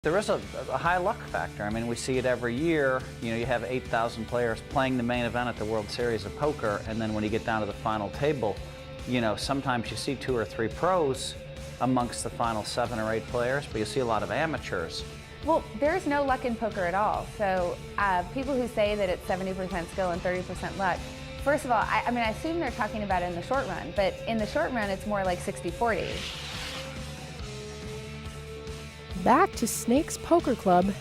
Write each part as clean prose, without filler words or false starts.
There is a high luck factor. I mean, we see it every year. You know, you have 8,000 players playing the main event at the World Series of Poker, and then when you get down to the final table, you know, sometimes you see 2 or 3 pros amongst the final 7 or 8 players, but you see a lot of amateurs. Well, there's no luck in poker at all. So people who say that it's 70% skill and 30% luck, first of all, I mean, I assume they're talking about it in the short run, but in the short run, it's more like 60-40. Back to Snake's Poker Club.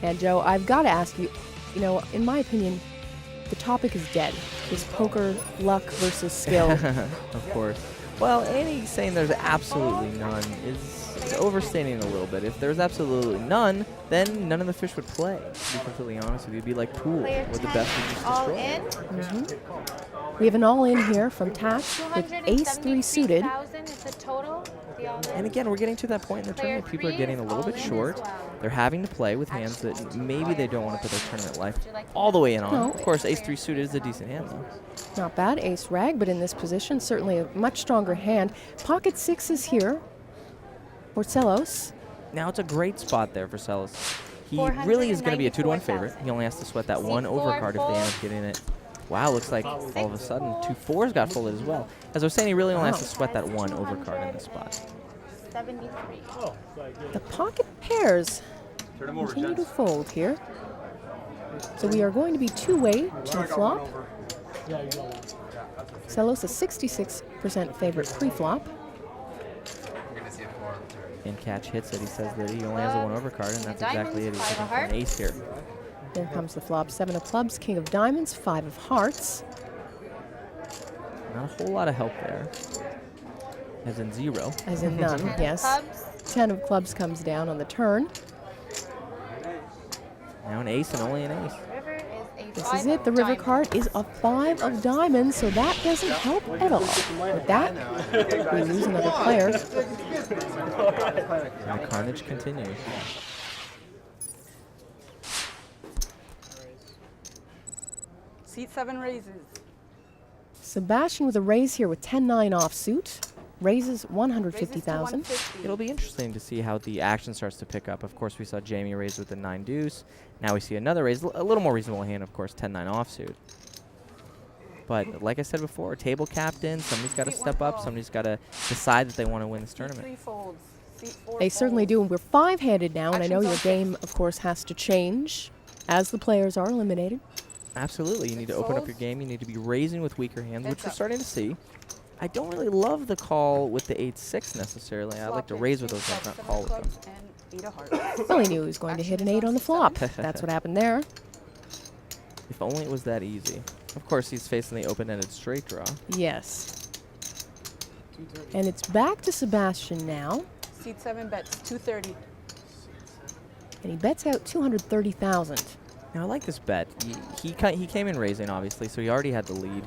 And Joe, I've got to ask you, you know, in my opinion, the topic is dead. Is poker luck versus skill? Of course. Well, Annie saying there's absolutely none is overstating it a little bit. If there's absolutely none, then none of the fish would play. To be completely honest with you, it'd be like pool, where the best would just All destroy. in? We have an all-in here from Tash with ace-3 suited. Is the total. And again, we're getting to that point in the tournament. People are getting a little bit short. They're having to play with hands that maybe they don't want to put their tournament life all the way in on. No. Of course, ace-3 suited is a decent hand, though. Not bad, ace rag, but in this position, certainly a much stronger hand. Pocket sixes here for Celos. Now it's a great spot there for Celos. He really is going to be a 2-to-1 favorite. He only has to sweat that one overcard if they end up getting it. Wow, looks like all of a sudden 2 4s got folded as well. As I was saying, he really only has to sweat that one overcard in this spot. 73. The pocket pairs continue to fold here. So we are going to be two-way to the flop. Celos a 66% favorite pre-flop. And Catch hits it. He says that he only has a one overcard, and that's exactly it. He's looking for an ace here. There comes the flop. 7 of clubs, king of diamonds, 5 of hearts. Not a whole lot of help there. As in 0. As in none, yes. 10 of clubs comes down on the turn. Now an ace and only an ace. This is it. The river card is a 5 of diamonds, so that doesn't help at all. With that, we lose another player. And the carnage continues. Seat 7 raises. Sebastian with a raise here with 10-9 offsuit. Raises 150,000. It'll be interesting to see how the action starts to pick up. Of course, we saw Jamie raise with the 9 deuce. Now we see another raise, a little more reasonable hand, of course, 10-9 offsuit. But like I said before, table captain, somebody's got to step up. Somebody's got to decide that they want to win this tournament. They certainly do. We're 5-handed now, and I know your game, of course, has to change as the players are eliminated. Absolutely. You need to open up your game. You need to be raising with weaker hands, which we're starting to see. I don't really love the call with the 8-6 necessarily. I like to raise with those hands, not call with them. Well, he knew he was going to hit an 8 on the flop. That's what happened there. If only it was that easy. Of course, he's facing the open-ended straight draw. Yes. And it's back to Sebastian now. Seat 7 bets 230. And he bets out 230,000. Now, I like this bet. He came in raising, obviously, so he already had the lead.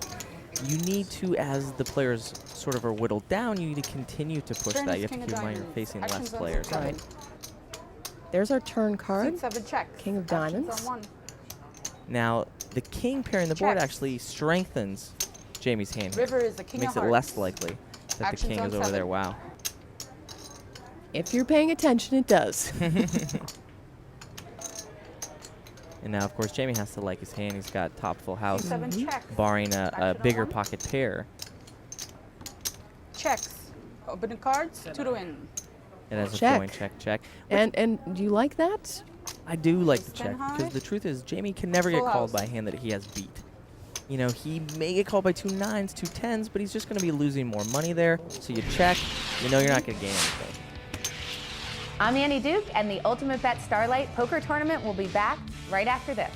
You need to, as the players sort of are whittled down, you need to continue to push that. You have to keep in mind you're facing less players. Right. There's our turn card. Seat 7 check. King of diamonds. Now, the king pairing the board actually strengthens Jamie's hand. River is the king Makes of it hearts. less likely that the king is over there. Wow. If you're paying attention, it does. And now, of course, Jamie has to like his hand. He's got top full house, check. barring a bigger pocket pair. Checks. Open the cards. 2 to win. It has Check. a going check, check. And do you like that? I do like the Ace check 10 high. because the truth is Jamie can never get Full called house. by a hand that he has beat. You know, he may get called by 2 9s, 2 10s, but he's just going to be losing more money there. So you check. You know you're not going to gain anything. I'm Annie Duke, and the Ultimate Bet Starlight Poker Tournament will be back right after this.